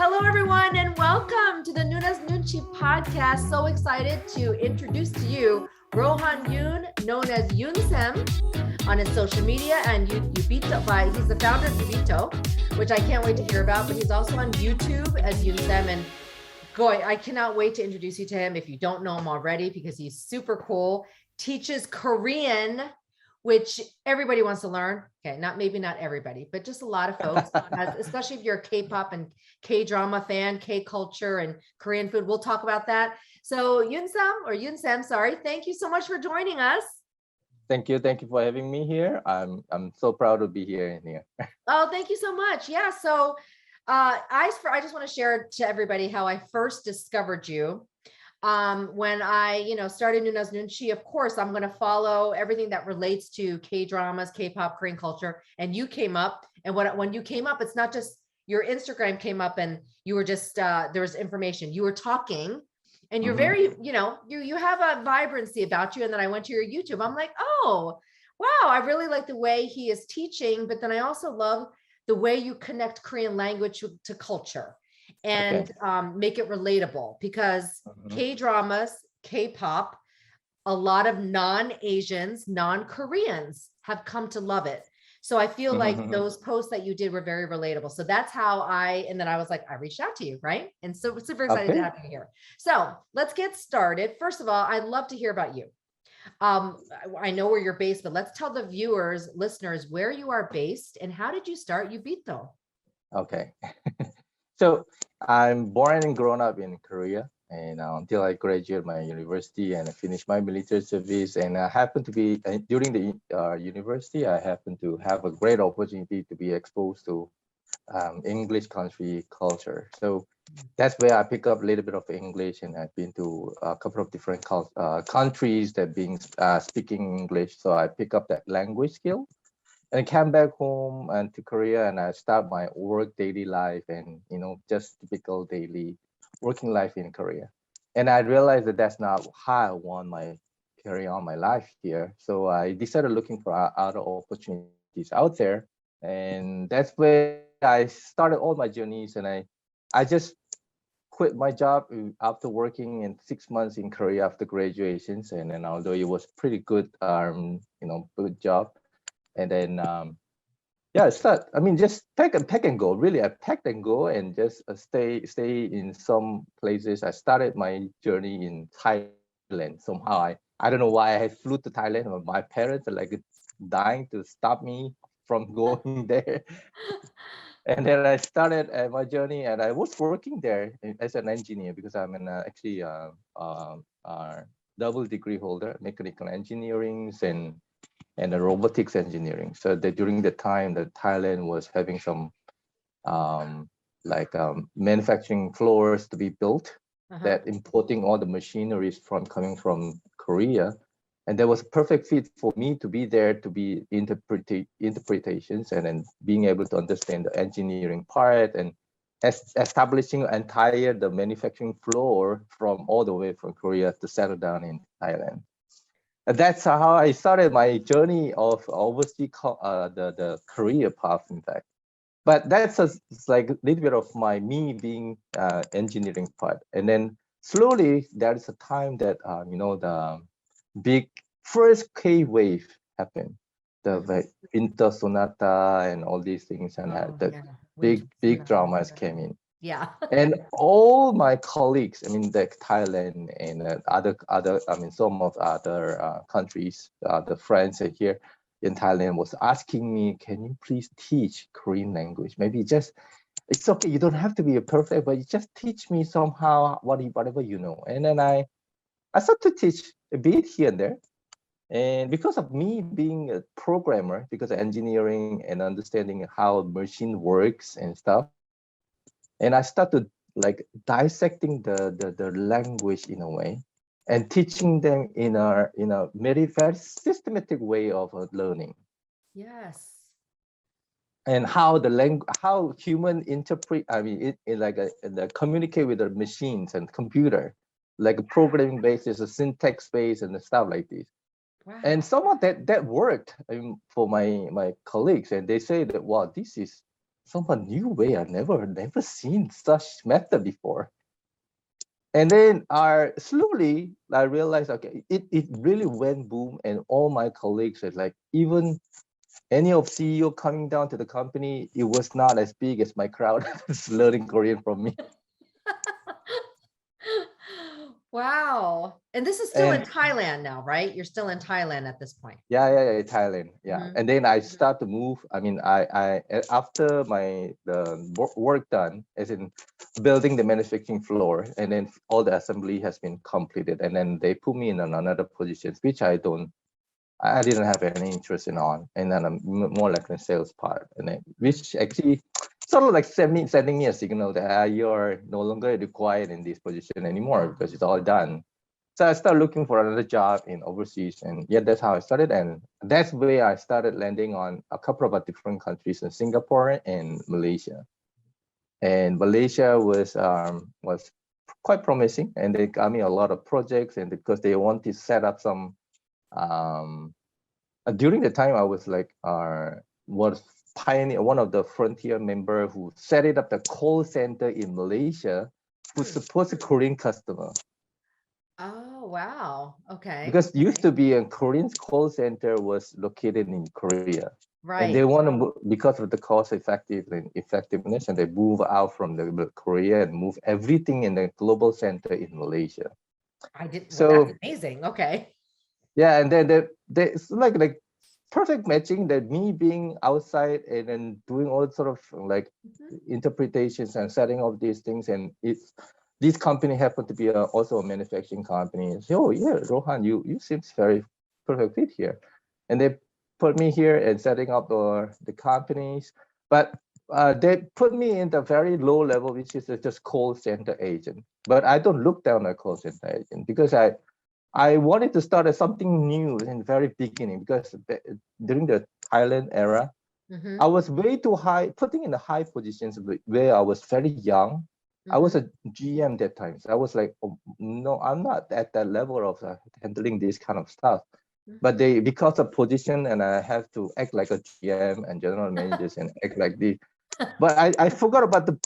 Hello, everyone, and welcome to the Noona's Noonchi podcast. So excited to introduce to you Rohan Yoon, known as Yoon Ssam, on his social media and Ubito. He's the founder of Ubito, which I can't wait to hear about. But he's also on YouTube as Yoon Ssam. And boy, I cannot wait to introduce you to him if you don't know him already, because he's super cool. Teaches Korean, which everybody wants to learn. Okay, maybe not everybody, but just a lot of folks, especially if you're a K-pop and K-drama fan, K-culture and Korean food. We'll talk about that. So Yoon Ssam, sorry. Thank you so much for joining us. Thank you for having me here. I'm so proud to be here. Oh, thank you so much. Yeah. So I just want to share to everybody how I first discovered you. When I, started Noona's Noonchi, of course, I'm going to follow everything that relates to K-dramas, K-pop, Korean culture. And you came up, and when you came up, it's not just your Instagram came up and you were just, there was information, you were talking and you're very, you have a vibrancy about you. And then I went to your YouTube. I'm like, oh, wow. I really like the way he is teaching, but then I also love the way you connect Korean language to culture. And make it relatable, because K-dramas, K-pop, a lot of non-Asians, non-Koreans have come to love it. So I feel like those posts that you did were very relatable. So that's how and then I was like, I reached out to you, right? And so super excited to have you here. So let's get started. First of all, I'd love to hear about you. I know where you're based, but let's tell the listeners where you are based and how did you start Ubito? Okay. So I'm born and grown up in Korea, and until I graduated my university and I finished my military service, and I happened to be during the university, I happened to have a great opportunity to be exposed to English country culture. So that's where I pick up a little bit of English, and I've been to a couple of different countries that being speaking English. So I pick up that language skill. And I came back home and to Korea, and I start my daily life, and just typical daily working life in Korea. And I realized that that's not how I want carry on my life here. So I decided looking for other opportunities out there, and that's where I started all my journeys. And I just quit my job after working in 6 months in Korea after graduations, and then although it was pretty good, good job. And then, just pack and go. Really, I packed and go and just stay in some places. I started my journey in Thailand. Somehow, I don't know why I flew to Thailand. My parents are like dying to stop me from going there. And then I started my journey, and I was working there as an engineer, because I'm actually double degree holder, mechanical engineering and the robotics engineering. So that during the time that Thailand was having some manufacturing floors to be built, that importing all the machineries coming from Korea. And there was a perfect fit for me to be there, to be interpretations, and then being able to understand the engineering part and establishing the manufacturing floor from all the way from Korea to settle down in Thailand. That's how I started my journey of overseas the career path, in fact. But that's like a little bit of me being engineering part. And then slowly there is a time that the big first K wave happened, the Inter Sonata and all these things, and big dramas came in. Yeah. And all my colleagues, like Thailand and some of other countries, the friends here in Thailand was asking me, can you please teach Korean language? Maybe it's okay. You don't have to be a perfect, but you just teach me somehow whatever you know. And then I started to teach a bit here and there. And because of me being a programmer, because of engineering and understanding how a machine works and stuff, and I started like dissecting the language in a way, and teaching them in a very systematic way of learning. Yes. And how how human interpret, communicate with the machines and computer, like a programming basis, a syntax base, and stuff like this. Wow. And some of that worked for my colleagues, and they say that, wow, this is somewhat new way. I never seen such method before. And then slowly I realized, okay, it really went boom, and all my colleagues said, like, even any of CEO coming down to the company, it was not as big as my crowd is learning Korean from me. Wow. And this is still in And Thailand now, right? You're still in Thailand at this point. yeah, Thailand. Yeah. Mhm. And then I Mhm. start to move. I mean, after the work done, as in building the manufacturing floor, and then all the assembly has been completed, and then they put me in another position, which I didn't have any interest in on, and then I'm more like the sales part, and then which actually sort of like sending me a signal that you're no longer required in this position anymore because it's all done. So I started looking for another job in overseas, and yeah, that's how I started, and that's where I started landing on a couple of different countries in Singapore and Malaysia. And Malaysia was quite promising, and they got me a lot of projects, and because they want to set up some um, during the time I was like was pioneer, one of the frontier member who set it up the call center in Malaysia who supports a Korean customer. Oh, wow. Okay. Because used to be a Korean call center was located in Korea, and they Right. want to because of the cost effectiveness, and they move out from the Korea and move everything in the global center in Malaysia. Well, that's So amazing. Okay. yeah, and then it's like perfect matching, that me being outside and then doing all sort of like Mhm. interpretations and setting up these things, and it's this company happened to be also a manufacturing company. So, oh yeah, Rohan, you seems very perfect fit here, and they put me here and setting up the companies, but they put me in the very low level, which is just call center agent. But I don't look down at call center agent because I wanted to start as something new in the very beginning, because during the Thailand era, Mhm. I was way too high, putting in the high positions where I was very young. I was Mhm. a GM that time. So I was like, oh, no, I'm not at that level of handling this kind of stuff. But Mhm. they, because of position, and I have to act like a GM and general managers and act like this. But I forgot about the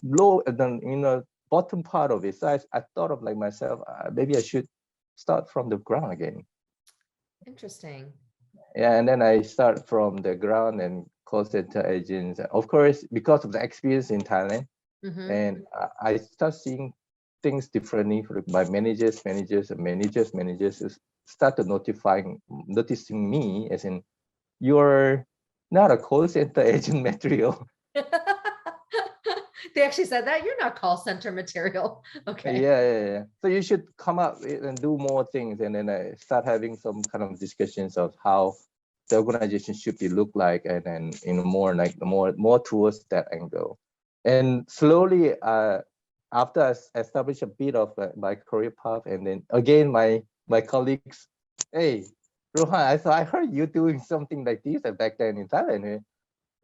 bottom part of it. So I thought of like myself, maybe I should start from the ground again. Interesting. Yeah, and then I start from the ground and call center agents. Of course, because of the experience in Thailand, Mhm. and I start seeing things differently for my managers started noticing me, as in, you're not a call center agent material. They actually said that you're not call center material. Okay. Yeah. So you should come up and do more things, and then I start having some kind of discussions of how the organization should be look like, and then more like more towards that angle. And slowly, after I establish a bit of my career path, and then again my colleagues, hey, Rohan, I heard you doing something like this back then in Thailand.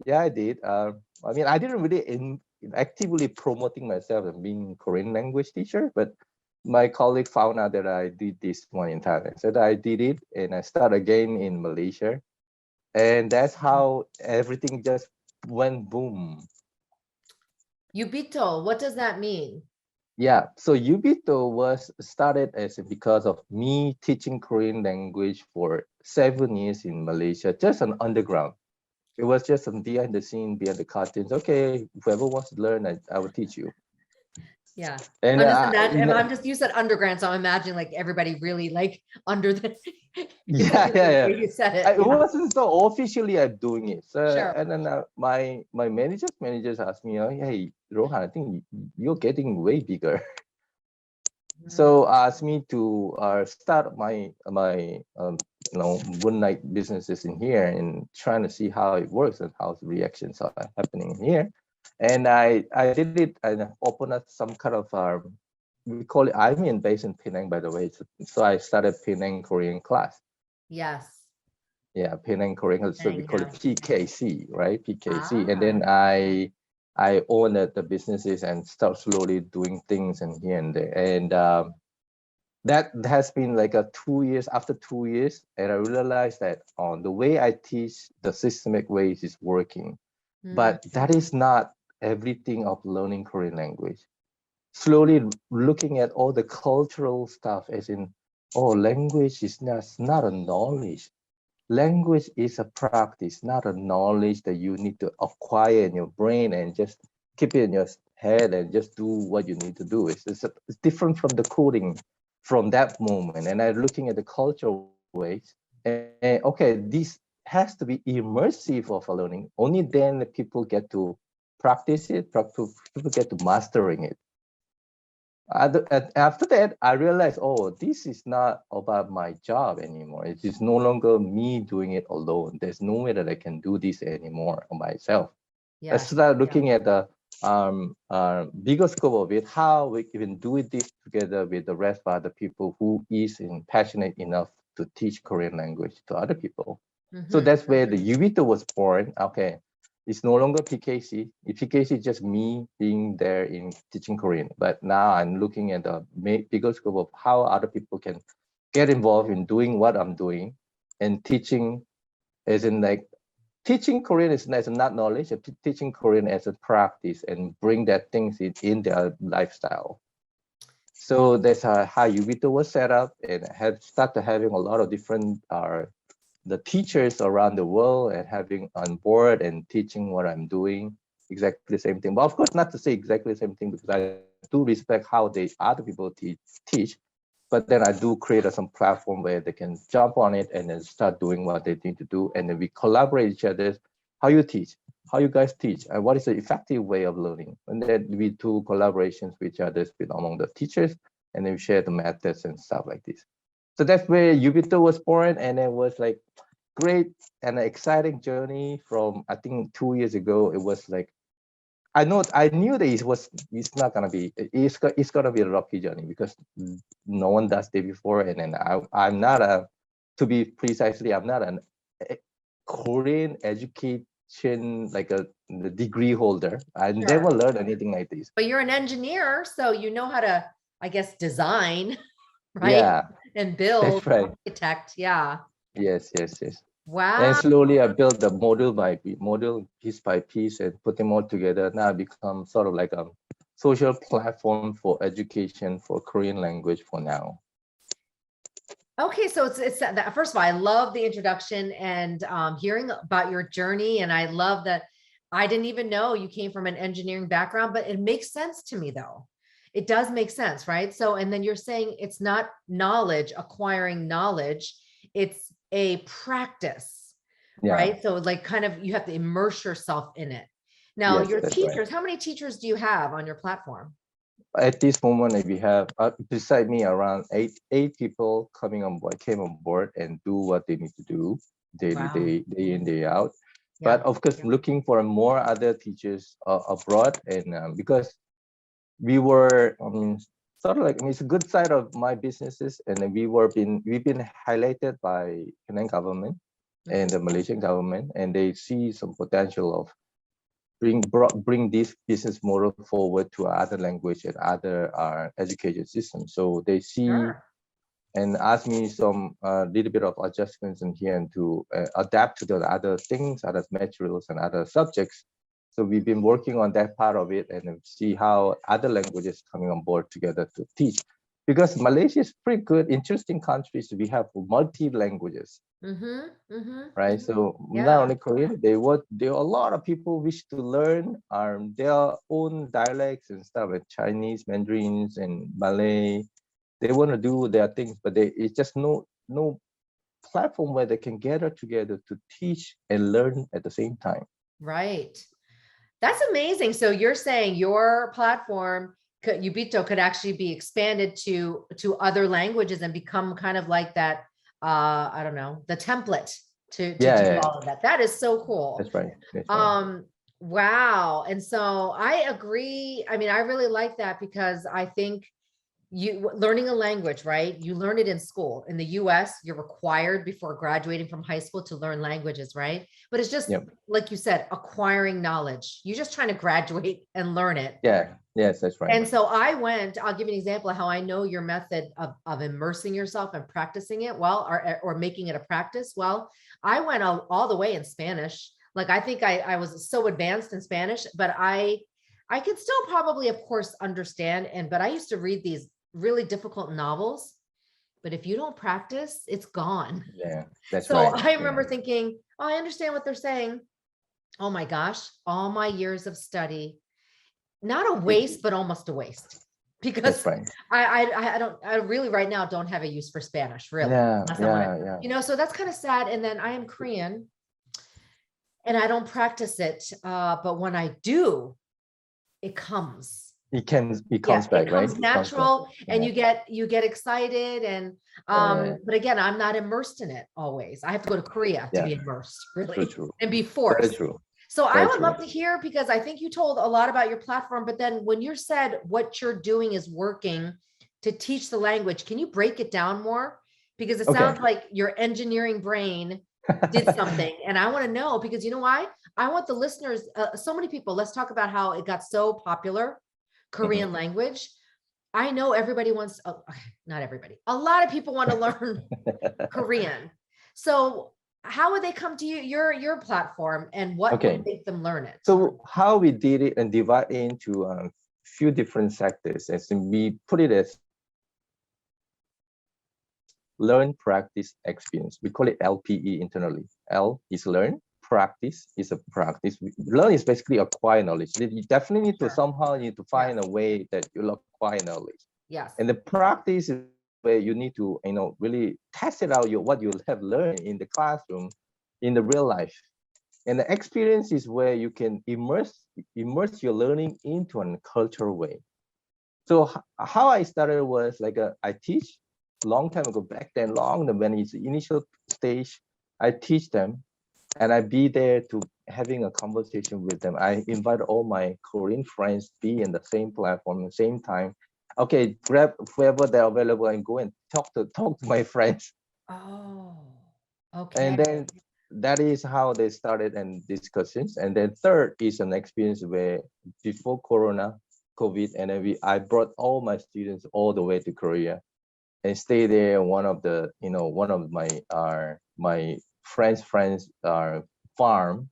Yeah, I did. I mean, I didn't really actively promoting myself and being Korean language teacher, but my colleague found out that I did this one in Thailand. So I did it, and I started again in Malaysia. And that's how everything just went boom. Yubito, what does that mean? Yeah, so Ubito was started as because of me teaching Korean language for 7 years in Malaysia, just an underground. It was just some behind the scene, behind the curtains. Okay, whoever wants to learn, I will teach you. Yeah. And I'm just imagining, I'm just, you said underground, so I'm imagining like everybody really like under the, it's like the yeah. way you said it. It Yeah. wasn't so officially I'm doing it. So, Sure. and then my managers asked me, oh, hey, Rohan, I think you're getting way bigger. Mm. So asked me to start my one night businesses in here, and trying to see how it works and how the reactions are happening here. And I did it and opened up some kind of we call it, I'm in based in Penang, by the way. So I started Penang Korean class. Yes. Yeah, Penang Korean. So we Dang, call yeah. it PKC, right? PKC. And then Ah. I own the businesses and start slowly doing things and here and there. And that has been like 2 years. After 2 years, and I realized that on the way I teach, the systemic ways is working, Mm. but that is not everything of learning Korean language. Slowly looking at all the cultural stuff as in, oh, language is not a knowledge. Language is a practice, not a knowledge that you need to acquire in your brain and just keep it in your head and just do what you need to do. It's different from the coding from that moment. And I'm looking at the cultural ways. And okay, this has to be immersive of a learning. Only then the people get to practice it, people get to mastering it. After that, I realized, oh, this is not about my job anymore. It is no longer me doing it alone. There's no way that I can do this anymore on myself. I Yes. started looking at the bigger scope of it, how we can do this together with the rest of other people who is passionate enough to teach Korean language to other people. So that's where the Ubito was born. Okay, it's no longer PKC. PKC is just me being there in teaching Korean. But now I'm looking at the bigger scope of how other people can get involved in doing what I'm doing and teaching, as in like teaching Korean is not knowledge, teaching Korean as a practice and bring that things in their lifestyle. So that's how Ubito was set up, and had started having a lot of different the teachers around the world and having on board and teaching what I'm doing exactly the same thing. But of course, not to say exactly the same thing, because I do respect how other people teach. But then I do create some platform where they can jump on it and then start doing what they need to do. And then we collaborate each other. How you teach, how you guys teach, and what is the effective way of learning. And then we do collaborations with each other among the teachers, and then we share the methods and stuff like this. So that's where Ubito was born, and it was like great and exciting journey from, I think 2 years ago. It was like, I knew that it's not gonna be, it's gonna be a rocky journey because no one does it before, and then I'm not to be precisely, I'm not an Korean education like the degree holder. I never learned anything like this. But you're an engineer, so you know how to, I guess, design, right? Yeah, And build, that's right. architect. Yeah. Yes. And Wow. slowly I built the model piece by piece, and put them all together. Now I become sort of like a social platform for education for Korean language for now. Okay, so it's that. First of all, I love the introduction and hearing about your journey, and I love that I didn't even know you came from an engineering background, but it makes sense to me though. It does make sense, right? So, and then you're saying it's not knowledge, acquiring knowledge, it's a practice, Yeah. right? So like kind of you have to immerse yourself in it. Now, Yes, your that's teachers, right. how many teachers do you have on your platform? At this moment, we have beside me around eight people came on board and do what they need to do daily, Wow. day in, day out. But Yeah. of course, looking for more other teachers abroad, and because we were, I mean, sort of like, I mean, it's a good side of my businesses, and then we've been highlighted by Penang government and the Malaysian government, and they see some potential of bring this business model forward to other language and other education systems. So they see and ask me some little bit of adjustments in here, and to adapt to the other things, other materials and other subjects. So we've been working on that part of it, and see how other languages coming on board together to teach. Because Malaysia is pretty good, interesting countries. We have multi languages, right? So not only Korean, there are a lot of people wish to learn their own dialects and stuff, like Chinese, Mandarins, and Malay. They want to do their things, but it's just no platform where they can gather together to teach and learn at the same time. Right. That's amazing. So you're saying your platform, Ubito, could actually be expanded to other languages and become kind of like that, I don't know, the template to do all of that. That is so cool. That's right. That's right. Wow. And so I agree. I mean, I really like that because I think learning a language, right? You learn it in school. In the US, you're required before graduating from high school to learn languages, right? But it's just like you said, acquiring knowledge. You're just trying to graduate and learn it. Yeah. Yes, that's right. And so I'll give you an example of how I know your method of immersing yourself and practicing it well, or making it a practice. Well, I went all the way in Spanish. Like, I think I was so advanced in Spanish, but I I can still probably, of course, understand. But I used to read these really difficult novels. But if you don't practice, it's gone. Yeah, that's So right. I Yeah. remember thinking, oh, I understand what they're saying. Oh my gosh, all my years of study, not a waste, but almost a waste. Because That's right. I really right now don't have a use for Spanish, really. Yeah, Unless I want yeah, to, so that's kind of sad. And then I am Korean and I don't practice it. But when I do, it comes. It comes Yeah, back, it right? comes It comes back. natural and Yeah. you get excited and Yeah, but again, I'm not immersed in it always. I have to go to Korea to yeah. be immersed, True, really, true. and be Very forced. true. So I Very would true. love to hear, because I think you told a lot about your platform, but then when you said what you're doing is working to teach the language, can you break it down more? Because it Okay. sounds like your engineering brain did something. And I want to know, because you know why? I want the listeners, so many people, let's talk about how it got so popular, Korean language. I know everybody wants, not everybody, a lot of people want to learn Korean. So how would they come to you, your platform, and what Okay. would make them learn it? So how we did it and divide into a few different sectors, as we put it as learn, practice, experience. We call it LPE internally. L is learn, practice is a practice. Learn is basically acquire knowledge. You definitely need to somehow need to find a way that you'll acquire knowledge. Yes. And the practice is where you need to, really test it out, what you have learned in the classroom, in the real life. And the experience is where you can immerse your learning into a cultural way. So how I started was like I teach long time ago, back then, when it's the initial stage, I teach them and I be there to having a conversation with them. I invite all my Korean friends be in the same platform, the same time. Okay, grab whoever they're available and go and talk to my friends. Oh, okay. And then that is how they started and discussions. And then third is an experience where before COVID, and then I brought all my students all the way to Korea and stay there. One of my friends farm,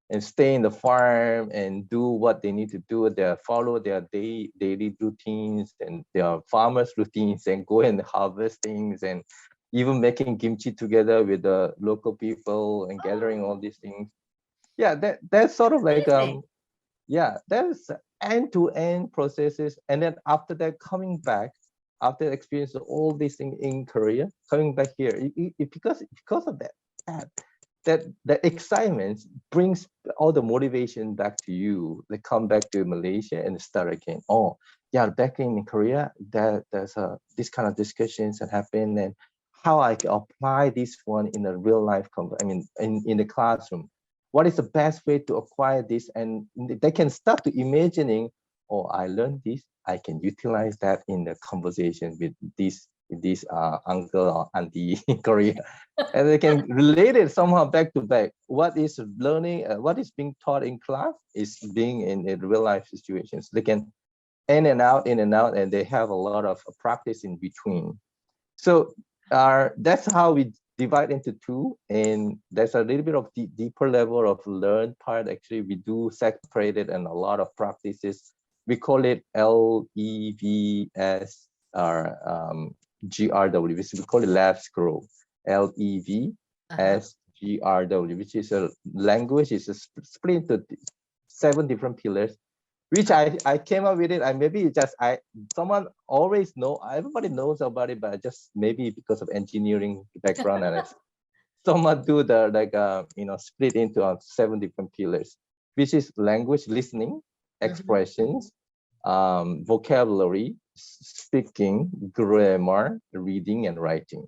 and stay in the farm and do what they need to do. They follow their daily routines and their farmers routines and go and harvest things, and even making kimchi together with the local people and gathering all these things. Yeah, that's sort of like yeah, there's end-to-end processes. And then after that, coming back, after experience all these things in Korea, coming back here, because of that excitement brings all the motivation back to you. They come back to Malaysia and start again. Oh, yeah, back in Korea, there's this kind of discussions that happen, and how I can apply this one in a real life, in the classroom. What is the best way to acquire this? And they can start to imagining, oh, I learned this, I can utilize that in the conversation with this uncle or auntie in Korea. And they can relate it somehow back to back. What is learning, what is being taught in class is being in real life situations. They can in and out, and they have a lot of practice in between. So that's how we divide into two, and there's a little bit of deeper level of learn part. Actually, we do separate it and a lot of practices. We call it LEVS or GRW, which we call it Labs Grow. LEVSGRW, which is a language, is split into 7 different pillars, which I came up with it. And maybe just someone always know, everybody knows about it, but just maybe because of engineering background and someone do the split into 7 different pillars, which is language listening, expressions, vocabulary, speaking, grammar, reading, and writing.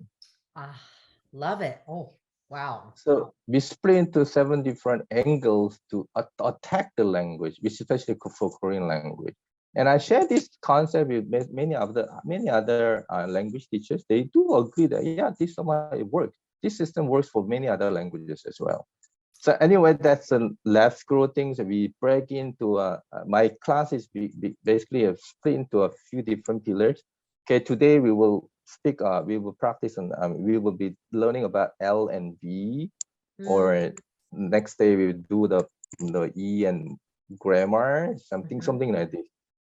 Love it. Oh, wow. So we split into 7 different angles to attack the language, which especially for Korean language. And I share this concept with many other language teachers. They do agree that, yeah, this somehow it works. This system works for many other languages as well. So anyway, that's the left scroll things that we break into. My class is basically split into a few different pillars. Okay, today we will we will practice and we will be learning about L and V, or next day we will do the E and grammar, something like this.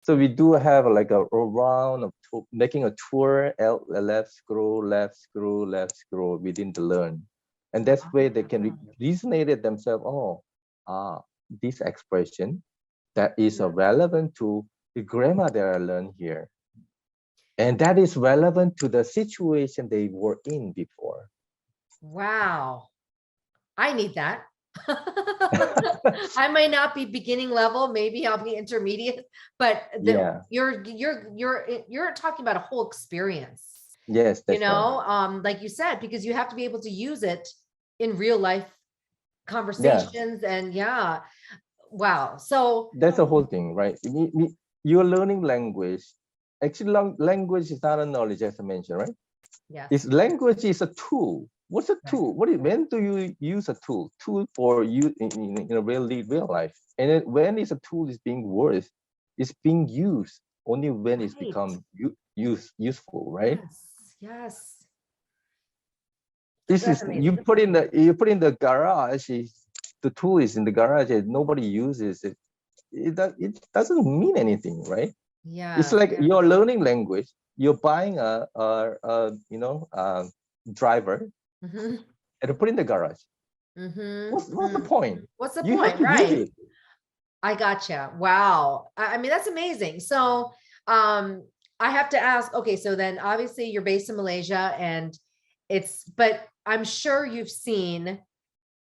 So we do have like a round of making a tour, left scroll, left scroll, left scroll within the learn. And that's where they can resonate it themselves. Oh, this expression that is relevant to the grammar that I learned here. And that is relevant to the situation they were in before. Wow. I need that. I might not be beginning level, maybe I'll be intermediate, but you're talking about a whole experience. Yes, that's right. Like you said, because you have to be able to use it in real life conversations and wow. So that's the whole thing, right? You're learning language. Actually, language is not a knowledge, as I mentioned, right? Yes. Language is a tool. What's a tool? When do you use a tool? Tool for you in a real life. And then when is a tool is being worth, it's being used only when it's become useful, right? Yes. This is you put in the garage. The tool is in the garage and nobody uses it. It doesn't mean anything, right? Yeah. It's like you're learning language. You're buying a driver and put in the garage. What's the point? What's the You point? have to Right. use it. I gotcha. Wow. I mean, that's amazing. So I have to ask, okay, so then obviously you're based in Malaysia and but I'm sure you've seen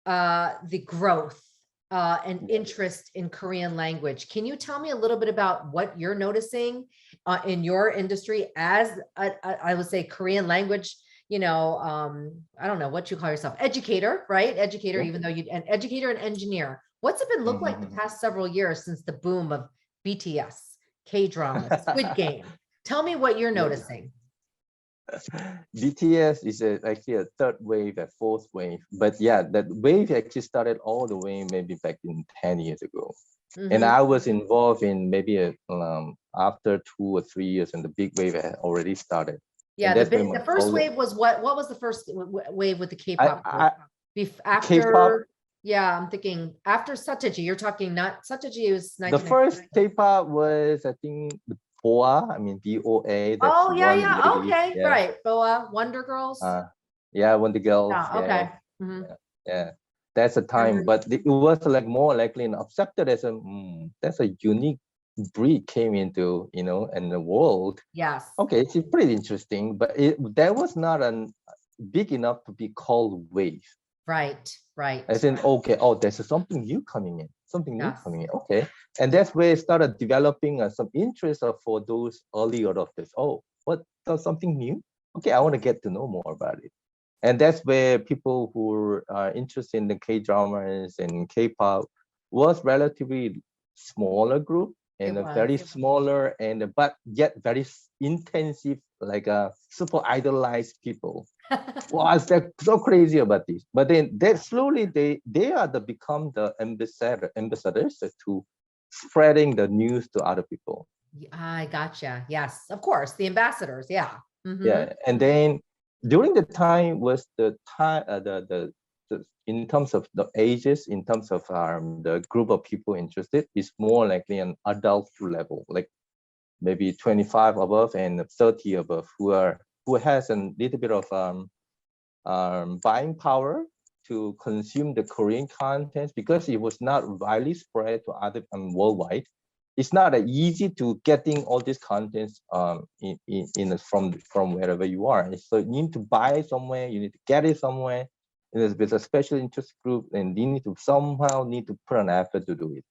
the growth and interest in Korean language. Can you tell me a little bit about what you're noticing in your industry as I would say Korean language, I don't know what you call yourself, educator, right? Educator, even though an educator and engineer. What's it been look like the past several years since the boom of BTS, K-dramas, Squid Game? Tell me what you're noticing. BTS is actually a third wave, a fourth wave. But yeah, that wave actually started all the way maybe back in 10 years ago. And I was involved in maybe after 2 or 3 years, and the big wave had already started. Yeah, the first wave was what was the first wave with the K-pop? After K-pop, yeah, I'm thinking after Sataji. You're talking not Sataji was the first K-pop was, I think, the BoA. I mean BOA. Oh yeah. Okay, right. BoA, Wonder Girls. Yeah, Wonder Girls. Okay. Yeah, that's a time, but it was like more likely and accepted as that's a unique breed came into in the world. Yes. Okay, it's pretty interesting, but that was not big enough to be called wave. Right. As in, okay, there's something new coming in, okay, and that's where it started developing some interest for those early adopters. What's something new? Okay, I want to get to know more about it. And that's where people who are interested in the K-dramas and K-pop was relatively smaller group and a very smaller but yet very intensive, like super idolized people. Was they're so crazy about this, but then slowly they become the ambassadors to spreading the news to other people. I gotcha. Yes, of course, the ambassadors. Yeah. Yeah, and then during the time was the time the in terms of the ages, in terms of the group of people interested, is more likely an adult level, like maybe 25 above and 30 above, who has a little bit of buying power to consume the Korean content, because it was not widely spread to other worldwide. It's not easy to getting all these contents from wherever you are. So you need to buy it somewhere, you need to get it somewhere. With a special interest group, and you need to put an effort to do it.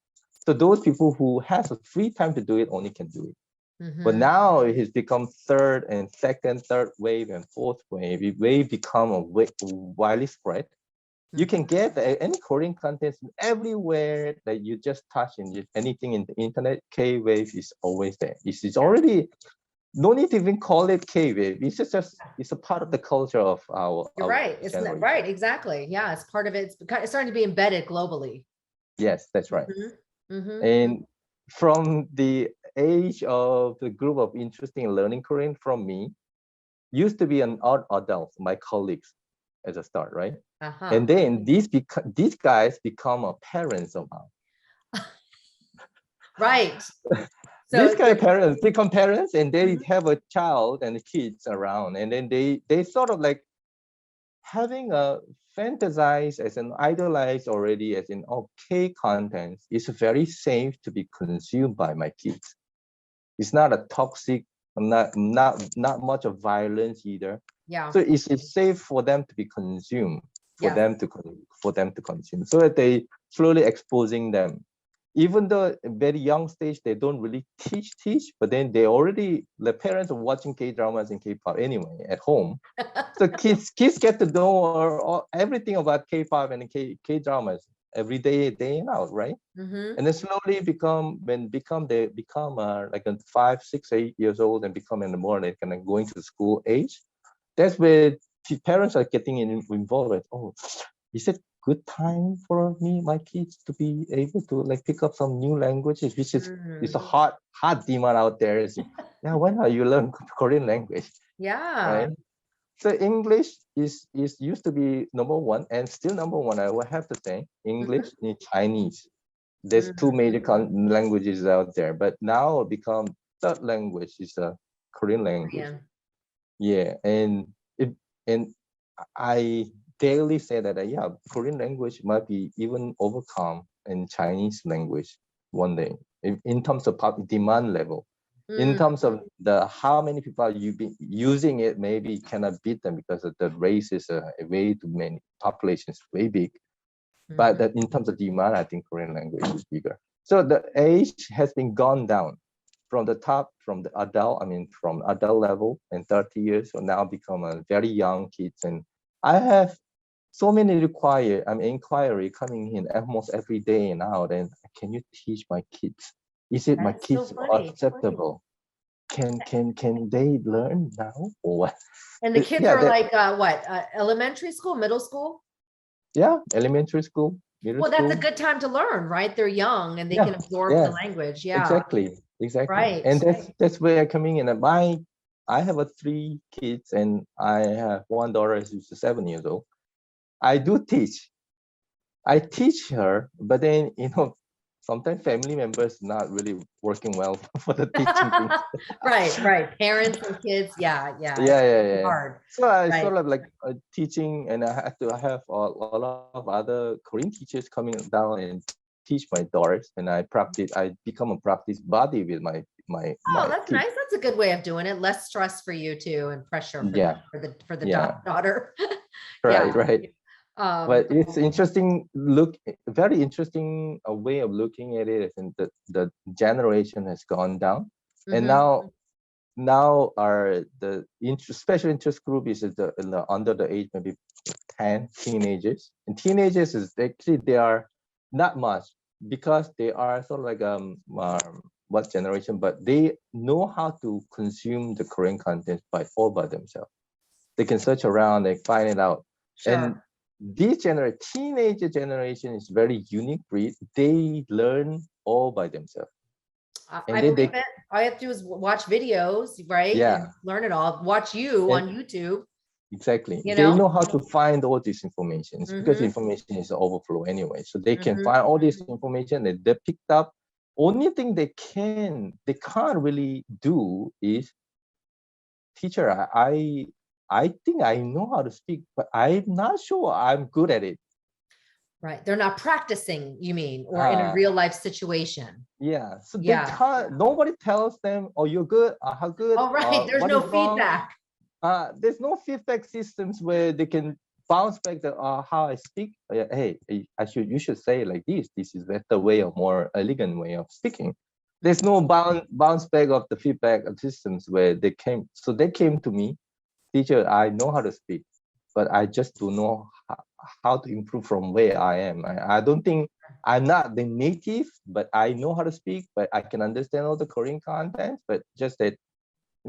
So those people who has a free time to do it only can do it. But now it has become third wave and fourth wave. It will become widely spread. You can get any Korean content everywhere that you just touch in anything in the internet. K-wave is always there. It's already, no need to even call it K-wave. It's a part of the culture of our. You're right. It's right. Exactly. Yeah. It's part of it. It's starting to be embedded globally. Yes, that's right. And from the age of the group of interesting learning Korean from me, used to be an adult, my colleagues as a start, right? And then these guys become a parents somehow. Right. These So kind of parents become parents and they Mhm. have a child and kids around, and then they sort of like having a fantasize as an idolize already as in okay content is very safe to be consumed by my kids. It's not a toxic, not much of violence either. Yeah. So it's safe for them to be consumed, Yes. for them to consume. So that they slowly exposing them. Even though at very young stage they don't really teach, but then the parents are watching K dramas and K-pop anyway at home. So kids get to know everything about K-pop and K dramas every day, day in out, right? Hmm. And then slowly they become like a 5, 6, 8 years old and become in the more like kind of going to school age. That's where parents are getting involved with. Oh, is it good time for me, my kids, to be able to like pick up some new languages, which is it's a hot demand out there. Yeah, why not you learn Korean language, Yeah. right? So English is used to be number one and still number one. I will have to say English Hmm. and Chinese. There's two Hmm. major languages out there, but now become third language is a Korean language. Korean. Yeah, and I daily say that yeah, Korean language might be even overcome in Chinese language one day in terms of demand level. In Mm. terms of the how many people are you be using it, maybe cannot beat them because of the race is way too many, population is way big. But Hmm. that in terms of demand, I think Korean language is bigger. So the age has been gone down from the top, from the adult, I mean, from adult level and 30 years, so now become a very young kids. And I have so many inquiry coming in almost every day and out. And can you teach my kids? Is it my That is so kids funny. acceptable? Can they learn now or what? And the kids Yeah, are like what? Elementary school, middle school? yeah, elementary school, middle Well, that's a school. good time to learn, right? They're young and they can Yeah, absorb the yeah. language. Yeah. Exactly. Right. And that's where I coming in. I have a 3 kids and I have one daughter who's 7 years old. I do teach. I teach her, but then sometimes family members not really working well for the teaching things. Right, right. Parents and kids. Yeah, yeah. It's really Yeah. hard. So I Right. sort of like teaching, and I have a lot of other Korean teachers coming down and teach my daughters, and I become a practice buddy with Oh, my that's kids. nice. That's a good way of doing it. Less stress for you too, and pressure for Yeah, the yeah, daughter. right, Yeah. right. Um, But it's interesting very interesting way of looking at it. And the generation has gone down, and mhm. now the special interest group is under the age maybe 10 teenagers, and teenagers is actually they are not much because they are sort of like what generation, but they know how to consume the Korean content all by themselves. They can search around, they find it out. And Sure. this teenager generation is very unique breed. They learn all by themselves, I and then believe they it. All you have to do is watch videos, right? And yeah, learn it all. Watch you and on YouTube, exactly. you They know? know how to find all this information because Hmm. information is overflow anyway. So they can Hmm. find all this information that they picked up. Only thing they can't really do is teacher. I think I know how to speak, but I'm not sure I'm good at it. Right. They're not practicing, you mean, or in a Uh, real life situation. yeah. So they Yeah. can't. Nobody tells them, "Oh, you're good. How good? All right. There's What no is wrong?" feedback. There's no feedback systems where they can bounce back how I speak. Hey, you should say it like this. This is better way or more elegant way of speaking. There's no bounce back of the feedback systems where they came to me, teacher. I know how to speak, but I just don't know how to improve from where I am. I don't think I'm not the native, but I know how to speak, but I can understand all the Korean content, but just that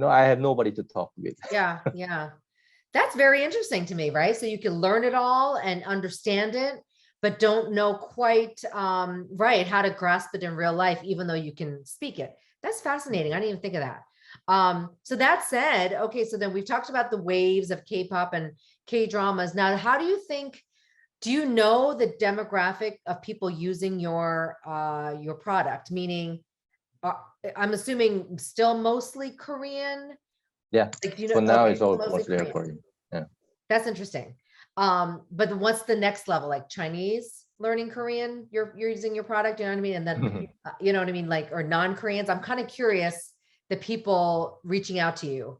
I have nobody to talk with. Yeah. Yeah. That's very interesting to me, right? So you can learn it all and understand it, but don't know quite right how to grasp it in real life, even though you can speak it. That's fascinating. I didn't even think of that. So that said, okay, so then we've talked about the waves of K-pop and K-dramas. Now, how do you think, do you know the demographic of people using your product? Meaning, uh, I'm assuming still mostly Korean. Yeah. Like, For now, okay, it's all mostly mostly Korean. Korean. Yeah. That's interesting. But then what's the next level? Like Chinese learning Korean, you're using your product, you know what I mean? And then you know what I mean, like, or non-Koreans. I'm kind of curious the people reaching out to you.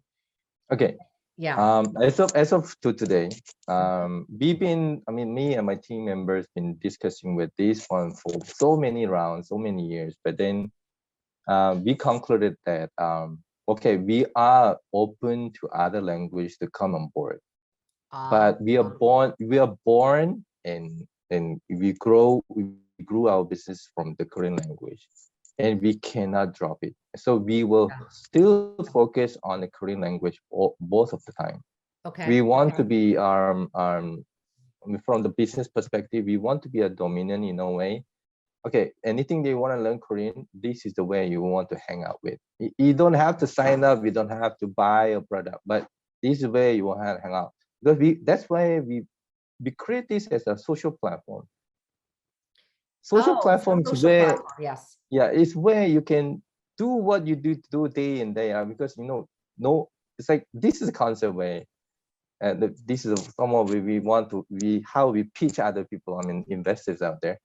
Okay. Yeah. As of to today, we've been, I mean, me and my team members been discussing with this one for so many rounds, so many years. But then we concluded that okay, we are open to other language to come on board. But we are born and we grew our business from the Korean language, and we cannot drop it. So we will still focus on the Korean language both of the time. We Okay. want to be from the business perspective, we want to be a dominant in a way. Okay, anything they want to learn Korean, this is the way you want to hang out with. You don't have to sign up, you don't have to buy a product, but this is where you want to hang out. Because that's why we create this as a social platform. Social Oh, platform is social where, platform. Yes. yeah, it's where you can do what you do day in day out. Because no, it's like this is a concept where this is somewhat we want to how we pitch other people. I mean, investors out there.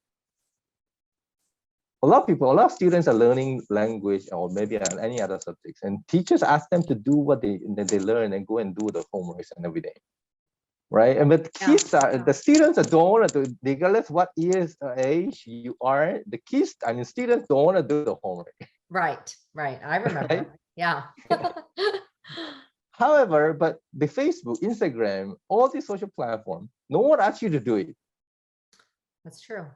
A lot of students are learning language or maybe any other subjects, and teachers ask them to do what they learn and go and do the homeworks and every day, right? And but the students don't want to do, regardless what years age you are, the kids, I mean, students don't want to do the homework. Right. I remember. Right? Yeah. However, but the Facebook, Instagram, all these social platforms, no one asks you to do it. That's true.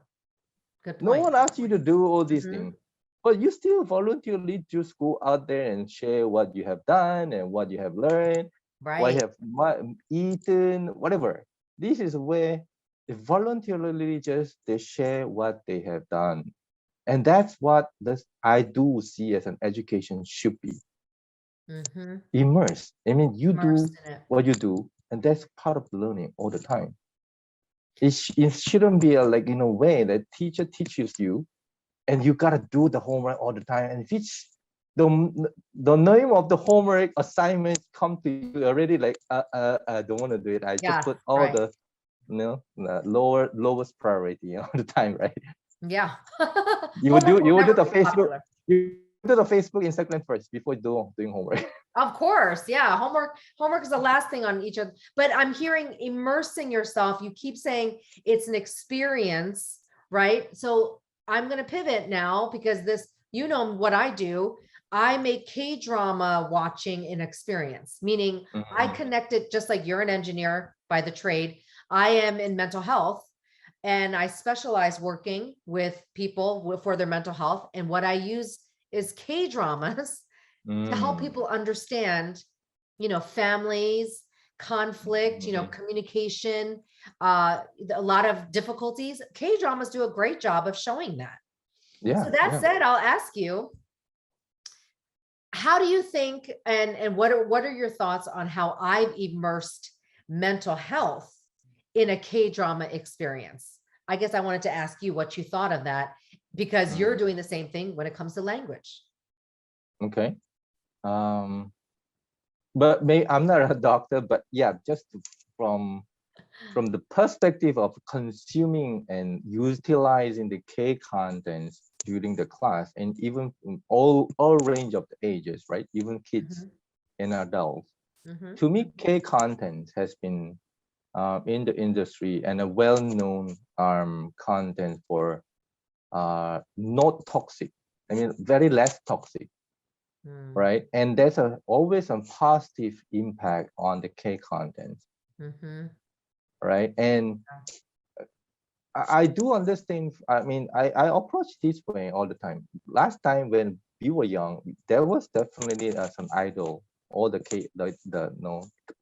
Good No point. one asks you to do all these things, but you still voluntarily just go out there and share what you have done and what you have learned, what you have eaten, whatever. This is where they voluntarily just they share what they have done, and that's what I do see as an education should be. Immerse. I mean, you do what you do, and that's part of the learning all the time. It shouldn't be like in a way that teacher teaches you and you gotta do the homework all the time. And if it's the name of the homework assignment come to you already, like I don't want to do it. I just put all the the lowest priority all the time, right? Yeah. You would do the Facebook. You do the Facebook Instagram first before doing homework. Of course. Yeah. Homework is the last thing on each of, but I'm hearing immersing yourself. You keep saying it's an experience, right? So I'm going to pivot now because what I do. I make K-drama watching an experience, meaning I connect it just like you're an engineer by the trade. I am in mental health and I specialize working with people for their mental health. And what I use is K-dramas to help people understand, families, conflict, communication, a lot of difficulties. K-dramas do a great job of showing that. Yeah. So that said, I'll ask you, how do you think, and what are your thoughts on how I've immersed mental health in a K-drama experience? I guess I wanted to ask you what you thought of that because you're doing the same thing when it comes to language. Okay. But I'm not a doctor, but yeah, just from the perspective of consuming and utilizing the K contents during the class, and even in all range of the ages, right? Even kids and adults. To me, K content has been in the industry and a well-known content for not toxic. I mean, very less toxic. Right, and there's always a positive impact on the K content, right? And I do understand. I mean, I approach this way all the time. Last time when we were young, there was definitely some idol, all the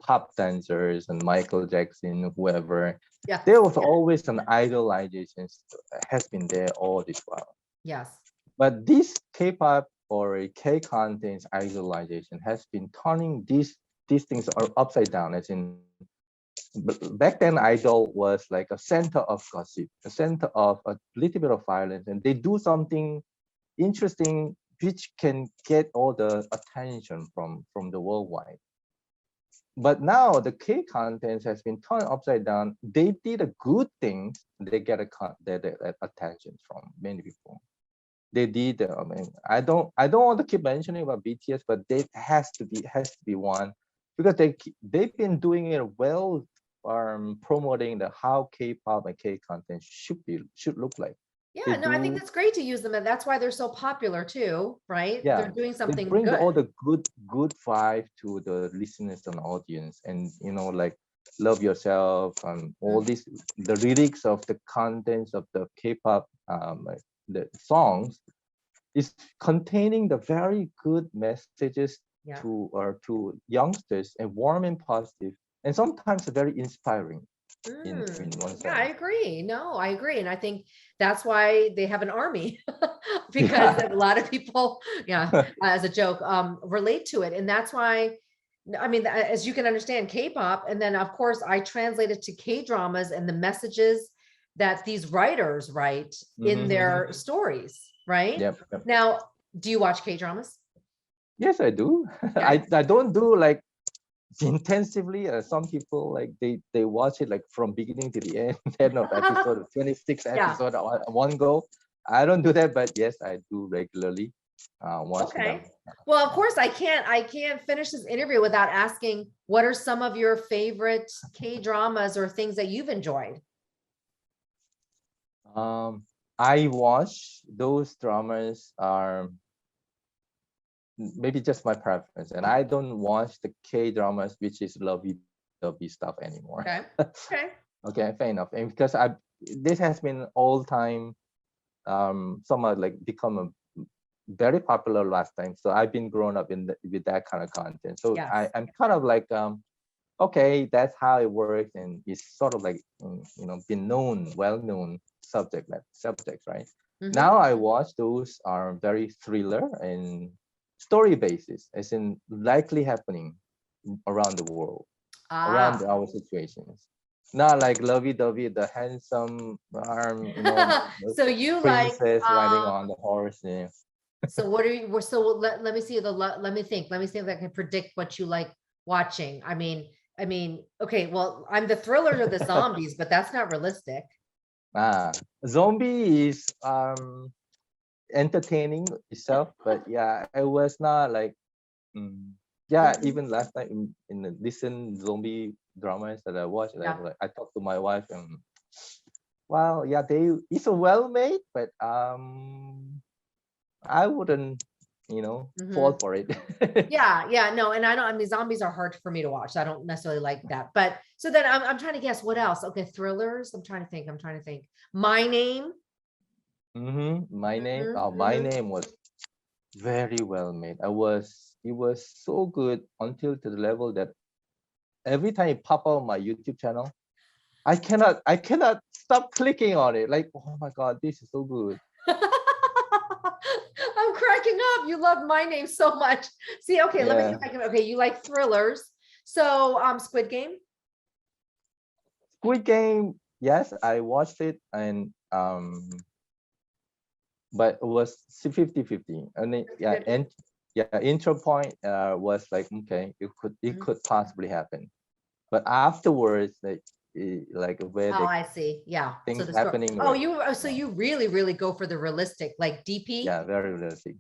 pop dancers and Michael Jackson, whoever. Yeah, there was always an idolization has been there all this while. Yes. But this K-pop or a K content idolization has been turning these things are upside down. As in, back then, idol was like a center of gossip, a center of a little bit of violence, and they do something interesting which can get all the attention from the worldwide. But now the K content has been turned upside down. They did a good things. They get the attention from many people. They did. I mean, I don't want to keep mentioning about BTS, but they has to be one, because they've been doing it well, promoting the how K-pop and K content should look like. Yeah, no, I think that's great to use them, and that's why they're so popular too, right? Yeah, They're doing they something bring all good. the good vibe to the listeners and audience, and like love yourself and all Mm, these, the lyrics of the contents of the K-pop, like the songs is containing the very good messages yeah. to youngsters, and warm and positive, and sometimes very inspiring in one Yeah, I sense. agree. No, I agree. And I think that's why they have an army because Yeah. a lot of people, yeah, as a joke, relate to it. And that's why, I mean, as you can understand, K-pop, and then of course I translated to K-dramas and the messages that these writers write in their stories, right? Yep, yep. Now, do you watch K-dramas? Yes, I do. Okay. I don't do like intensively. Some people like they watch it like from beginning to the end, 10 of episode, 26 Yeah. episode at one go. I don't do that, but yes, I do regularly watch them. Okay. Well, of course, I can't finish this interview without asking what are some of your favorite K-dramas or things that you've enjoyed? I watch those dramas are maybe just my preference, and I don't watch the K dramas which is lovey-dovey stuff anymore. Okay. Okay. Okay, fair enough. And because this has been all time, somewhat like become a very popular last time. So I've been grown up with that kind of content. So Yes. I'm kind of like, okay, that's how it works, and it's sort of like, been known, well known subjects, right? Mhm. Now I watch those are very thriller and story basis, as in likely happening around the world, around Ah. our situations. Not like lovey-dovey, the handsome arm, the So you like princess riding on the horse. Yeah. so what are you so let me see let me think. Let me see if I can predict what you like watching. I mean, okay, well, I'm the thrillers or the zombies, but that's not realistic. Ah, zombie is entertaining itself, but yeah, it was not like, yeah, Mhm. even last night in the recent zombie dramas that I watched, Yeah. I talked to my wife, and well, yeah, it's a well made, but I wouldn't, fall Mhm. for it. Yeah, yeah, no, and I mean, zombies are hard for me to watch. So I don't necessarily like that. But so then I'm trying to guess what else. Okay, thrillers. I'm trying to think. My Name. My name, Mhm, my mhm. name was very well made. It was so good until to the level that every time it pop up on my YouTube channel, I cannot stop clicking on it. Like, oh my god, this is so good. I'm cracking up. You love My Name so much. See, okay, let me see Yeah. if I can. Okay, you like thrillers. So, Squid Game. Squid Game, yes, I watched it, and but it was 50-50. And then, yeah, 50-50? and yeah, intro point was like, okay, it Mhm. could possibly happen. But afterwards, like where Oh, the I see. Yeah. So things the story. happening, Oh, right? so Yeah, you really go for the realistic, like DP. yeah, very realistic.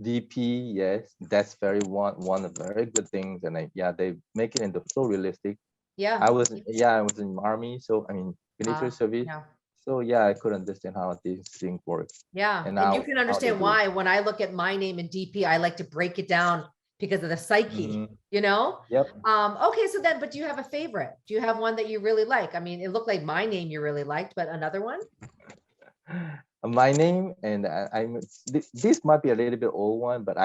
DP, yes, that's one of the very good things, and yeah, they make it into so realistic. Yeah. I was in army, so I mean military service. Yeah. So yeah, I could understand how these things work, Yeah. and And you now can how they understand do it. why when I look at My Name and DP, I like to break it down because of the psyche, Mhm. you know? Yep. Okay, so then, but do you have a favorite? Do you have one that you really like? I mean, it looked like My Name you really liked, but another one? My name, and this might be a little bit old one, but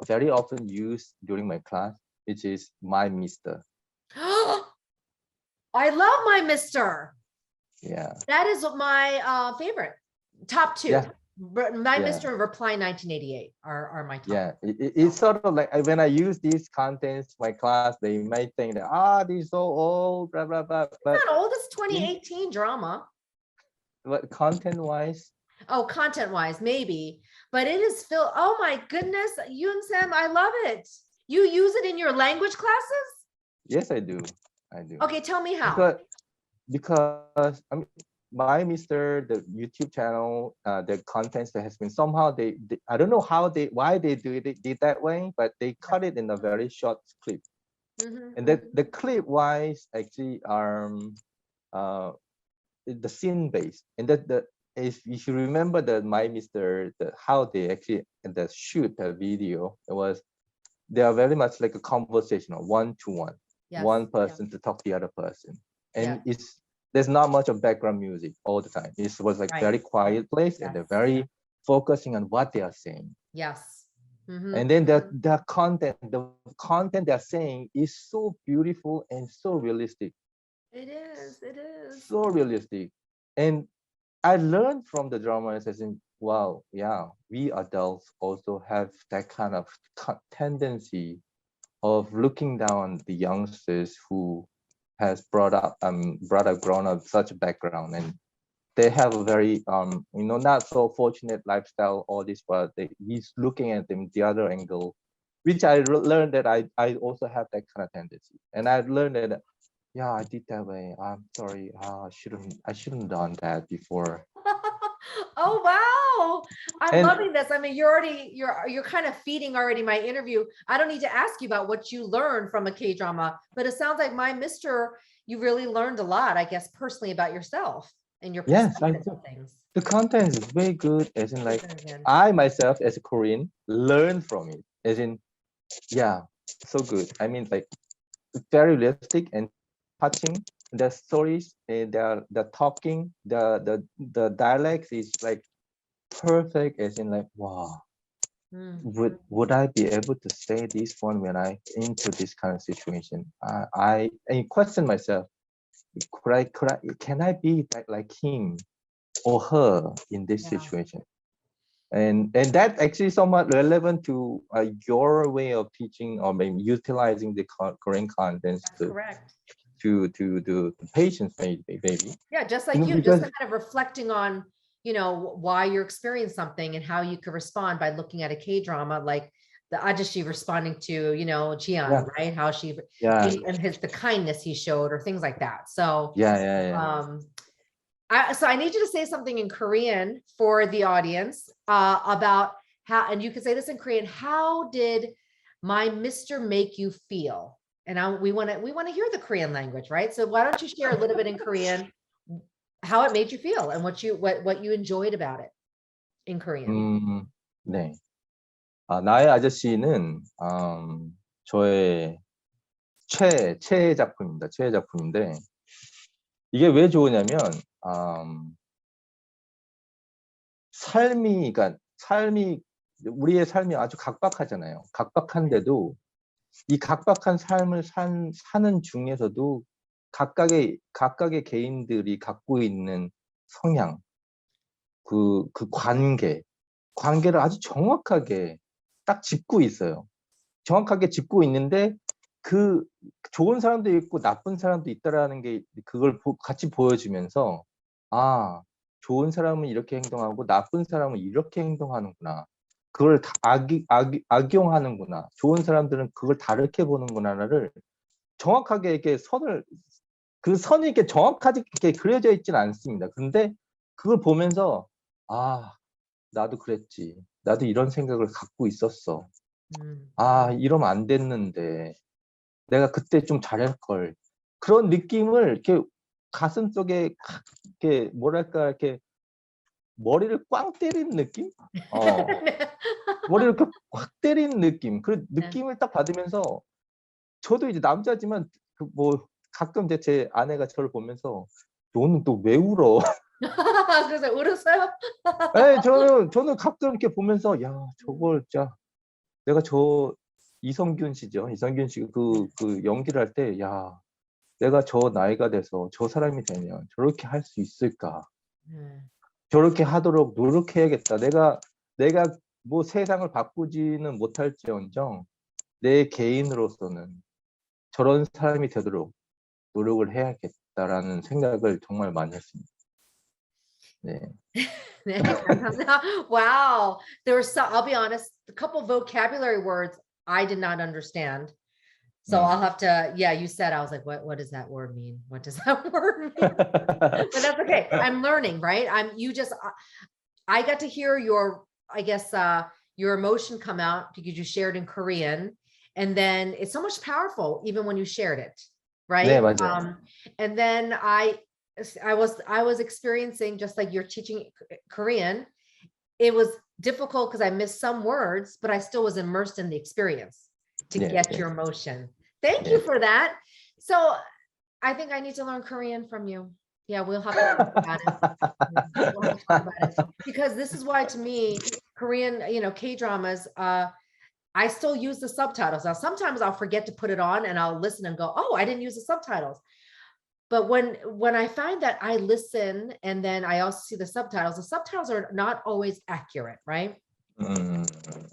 very often use during my class, which is my Mister. I love My Mister. Yeah, That is my favorite. Top two. yeah, My yeah, Mister and Reply 1988 are my top. yeah. It's sort of like when I use these contents my class, they might think that these so old, blah blah blah. But Not old, it's in 2018 drama. content wise, Oh, content wise, maybe. but it is filled. Oh my goodness, Yoon Ssam, I love it. You use it in your language classes? Yes, I do. I do. Okay, tell me how. Because I mean, my Mr. the YouTube channel, the contents that has been somehow they I don't know how they why they did that way, but they cut it in a very short clip. And that the clip wise actually uh the scene based, and that the if you remember the my Mr. the how they actually the shoot the video, it was they are very much like a conversational one to one, Yes. one person to talk to the other person, and Yeah. it's there's not much of background music all the time. It was like Right. very quiet place, Yes. and they're very focusing on what they are saying. Yes. And then the content they're saying is so beautiful and so realistic. It is. So realistic. And I learned from the dramas as in, wow, yeah, we adults also have that kind of tendency of looking down on the youngsters who has grown up such a background, and they have a very not so fortunate lifestyle, all this, but he's looking at them the other angle, which I learned that I also have that kind of tendency. And I learned that, yeah, I did that way. I'm sorry. I shouldn't done that before. Oh wow, I'm And loving this. I mean, you're kind of feeding already my interview. I don't need to ask you about what you learned from a K-drama, but it sounds like my Mr. You really learned a lot, I guess, personally about yourself and your yes, perspective of things. the content is very good. As in, like, Very good. I myself as a Korean learn from it. As in, yeah, so good. I mean, like, it's very realistic and touching. The stories, the talking, the dialects is like perfect. As in, like, wow. Would I be able to say this one when I into this kind of situation? I question myself. Can I be like him or her in this Yeah. situation? And that actually somewhat relevant to your way of teaching or maybe utilizing the Korean contents That's correct. to the patients maybe. Yeah, just like you, just kind of reflecting on, why you're experiencing something and how you could respond by looking at a K-drama, like the Ajashi responding to, Jian, right? How she, and the kindness he showed or things like that. So, so I need you to say something in Korean for the audience about how, and you can say this in Korean, how did my Mr. make you feel? And we want to hear the Korean language, right? So why don't you share a little bit in Korean, how it made you feel and what you enjoyed about it in Korean. 네. 나의 아저씨는 저의 최애 작품입니다. 최애 작품인데 이게 왜 좋으냐면 그러니까 우리의 삶이 아주 각박하잖아요. 각박한데도 이 각박한 삶을 사는 중에서도 각각의 개인들이 갖고 있는 성향, 그 관계를 아주 정확하게 딱 짚고 있어요. 정확하게 짚고 있는데 그 좋은 사람도 있고 나쁜 사람도 있다라는 게 그걸 같이 보여주면서 좋은 사람은 이렇게 행동하고 나쁜 사람은 이렇게 행동하는구나. 그걸 다 악용하는구나. 좋은 사람들은 그걸 다르게 보는구나를 정확하게 이렇게 그 선이 이렇게 정확하게 이렇게 그려져 있지는 않습니다. 근데 그걸 보면서 나도 그랬지. 나도 이런 생각을 갖고 있었어. 이러면 안 됐는데 내가 그때 좀 잘할 걸. 그런 느낌을 이렇게 가슴 속에 이렇게 뭐랄까 이렇게 머리를 꽝 때리는 느낌? 머리를 이렇게 확 때리는 느낌. 그 느낌을 딱 받으면서 저도 이제 남자지만 뭐 가끔 이제 제 아내가 저를 보면서 너는 또 왜 울어? 그래서 울었어요? 네, 저는 가끔 이렇게 보면서 야 저걸 진짜 내가 이성균 씨죠. 이성균 씨가 그 연기를 할 때 야 내가 저 나이가 돼서 저 사람이 되면 저렇게 할 수 있을까? 저렇게 하도록 노력해야겠다. 내가 뭐 세상을 바꾸지는 못할지언정 내 개인으로서는 저런 사람이 되도록 노력을 해야겠다라는 생각을 정말 많이 했습니다. Wow. There were some, I'll be honest, a couple vocabulary words I did not understand. So I'll have to, yeah, you said, I was like, what does that word mean? What does that word mean? But that's okay. I'm learning, right? I got to hear your, I guess, your emotion come out because you shared in Korean. And then it's so much powerful, even when you shared it, right? And then I was experiencing, just like you're teaching Korean, it was difficult because I missed some words, but I still was immersed in the experience to get your emotion. Thank you for that. So I think I need to learn Korean from you. Yeah, we'll have to talk about it. We'll have to talk about it. Because this is why, to me, Korean, K-dramas, I still use the subtitles. Now, sometimes I'll forget to put it on and I'll listen and go, oh, I didn't use the subtitles. But when I find that I listen and then I also see the subtitles are not always accurate, right?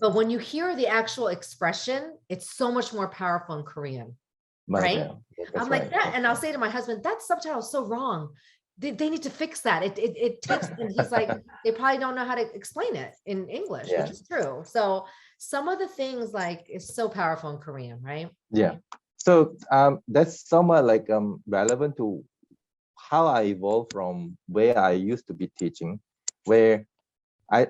But when you hear the actual expression, it's so much more powerful in Korean, right? I'm like that. And I'll say to my husband, that subtitle is so wrong. They need to fix that. It takes, and he's like, they probably don't know how to explain it in English, which is true. So some of the things like is so powerful in Korean, right? Yeah. So that's somewhat like relevant to how I evolved from where I used to be teaching, where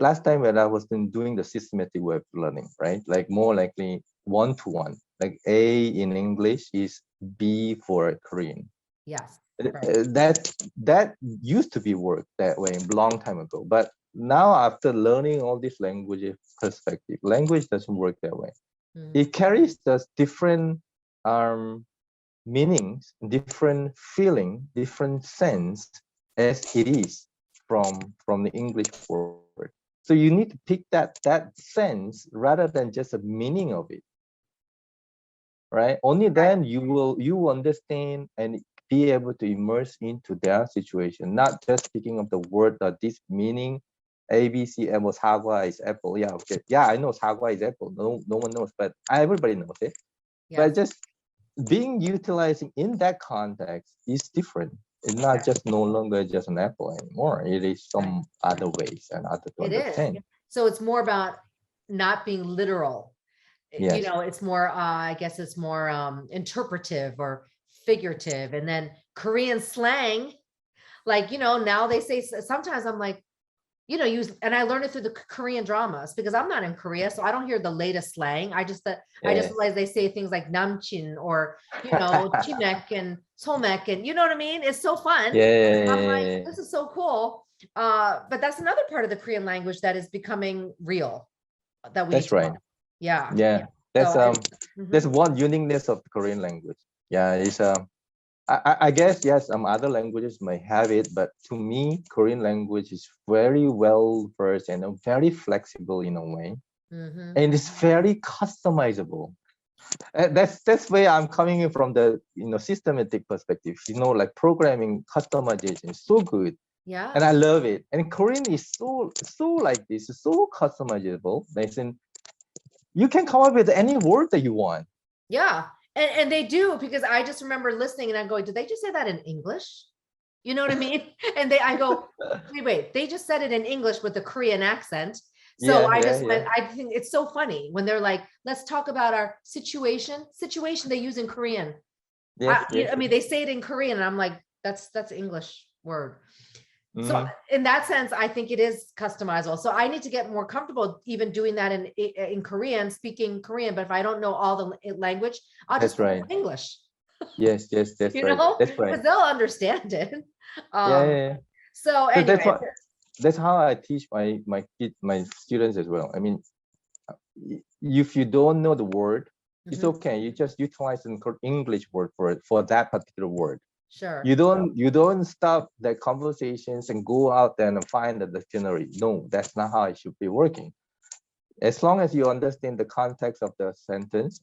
last time when I was doing the systematic way of learning, right? Like more likely one-to-one, like A in English is B for Korean. Yes. That used to be worked that way a long time ago. But now after learning all these language perspective, language doesn't work that way. It carries the different meanings, different feeling, different sense as it is from the English word. So you need to pick that sense rather than just a meaning of it, right? Only then you understand and be able to immerse into their situation, not just picking up the word that this meaning A, B, C, apple, sagwa is apple. Yeah, okay. Yeah, I know sagwa is apple. No one knows, but everybody knows it. Yes. But just being utilizing in that context is different. It's not just no longer just an apple anymore. It is some other ways and other to understand. So it's more about not being literal. Yes. It's more, I guess it's more interpretive or figurative. And then Korean slang, like, now they say, sometimes I'm like, and I learned it through the Korean dramas because I'm not in Korea, so I don't hear the latest slang. I just realize they say things like namchin or, chimek and solmek, and you know what I mean? It's so fun. I'm like, this is so cool. But that's another part of the Korean language that is becoming real. That's right. Yeah. That's that's one uniqueness of the Korean language. Yeah, it's I guess yes, some other languages may have it, but to me, Korean language is very well versed and very flexible in a way, and it's very customizable. That's where I'm coming in from the systematic perspective. Like programming customization is so good. Yeah. And I love it. And Korean is so like this, so customizable. You can come up with any word that you want. Yeah. And they do, because I just remember listening and I'm going, did they just say that in English? You know what I mean? And I go, wait, they just said it in English with a Korean accent. So I think it's so funny when they're like, let's talk about our situation they use in Korean. I mean, they say it in Korean and I'm like, that's English word. So in that sense, I think it is customizable. So I need to get more comfortable even doing that in Korean, speaking Korean. But if I don't know all the language, I'll just speak English. Yes, that's right. That's right. Because they'll understand it. So anyway, that's how I teach my students as well. I mean, if you don't know the word, it's okay. You just utilize an English word for that particular word. Sure. You don't stop the conversations and go out there and find the dictionary. No, that's not how it should be working. As long as you understand the context of the sentence,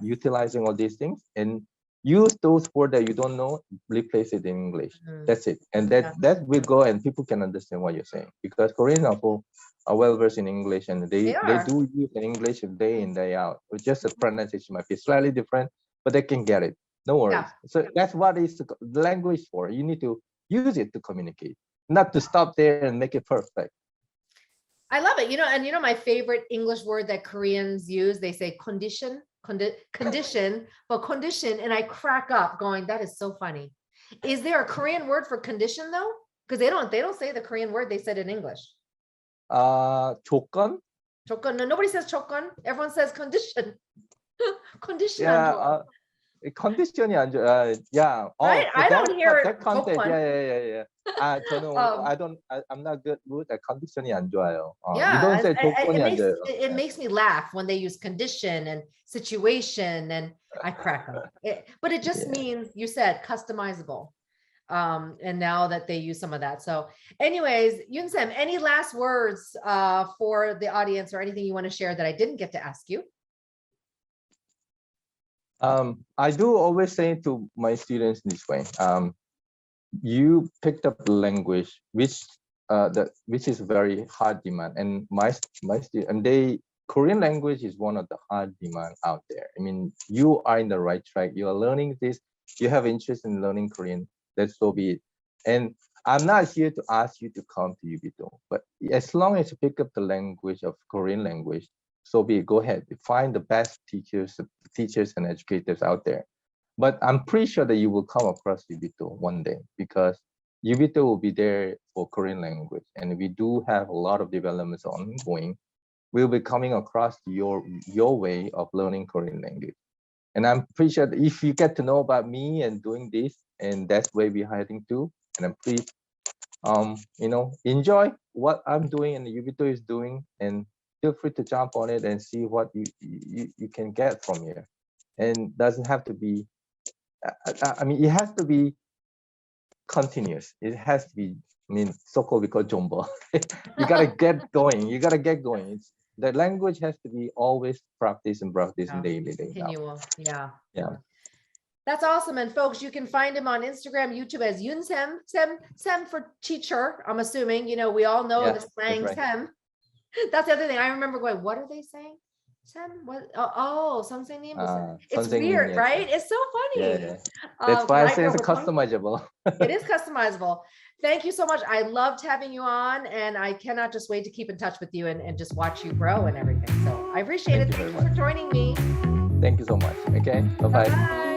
utilizing all these things and use those words that you don't know, replace it in English. That's it. And that will go and people can understand what you're saying, because Korean people are well versed in English and they do use in English day in, day out. Just the pronunciation might be slightly different, but they can get it. No worries. So that's what is the language for. You need to use it to communicate. not to stop there and make it perfect. I love it. And my favorite English word that Koreans use, they say condition, condition, but condition. And I crack up going, that is so funny. Is there a Korean word for condition though? Because they don't say the Korean word, they said in English. 조건? 조건. No, nobody says 조건. Everyone says condition. Condition. Yeah, 컨디션이 안 좋아. Yeah. Right? I don't hear that context. 조건. Yeah. 저는 I'm not good at 컨디션이 안 좋아요. Yeah, you don't say 조건이 안 좋아요. it makes me laugh when they use condition and situation, and I crack up. But it just means, you said, customizable. And now that they use some of that. So anyways, Yoon Ssam, any last words for the audience or anything you want to share that I didn't get to ask you? I do always say to my students this way. You picked up language which is very hard demand, and my students, and Korean language is one of the hard demand out there. I mean, you are in the right track. You are learning this. You have interest in learning Korean. That's so be it. And I'm not here to ask you to come to UBITO, but as long as you pick up the language of Korean language, so be it. Go ahead, find the best teachers and educators out there. But I'm pretty sure that you will come across UBITO one day, because UBITO will be there for Korean language, and we do have a lot of developments ongoing. We'll be coming across your way of learning Korean language. And I'm pretty sure that if you get to know about me and doing this, and that's where we're heading to, and I'm pleased, enjoy what I'm doing and UBITO is doing, and feel free to jump on it and see what you can get from here. And doesn't have to be, I mean, it has to be continuous. It has to be, so-called we call jumbo. You gotta get going. The language has to be always practice daily. Continual. Yeah. That's awesome. And folks, you can find him on Instagram, YouTube as Yoon Ssam. Ssam for teacher, I'm assuming. We all know the slang right. Ssam. That's the other thing. I remember going, what are they saying? Ssam? What? Oh, 선생님. It's weird, yes. Right? It's so funny. Yeah. That's why I say it's customizable. It is customizable. Thank you so much. I loved having you on, and I cannot just wait to keep in touch with you and just watch you grow and everything. So I appreciate it. Thank you for joining me. Thank you so much. Okay. Bye-bye. Bye.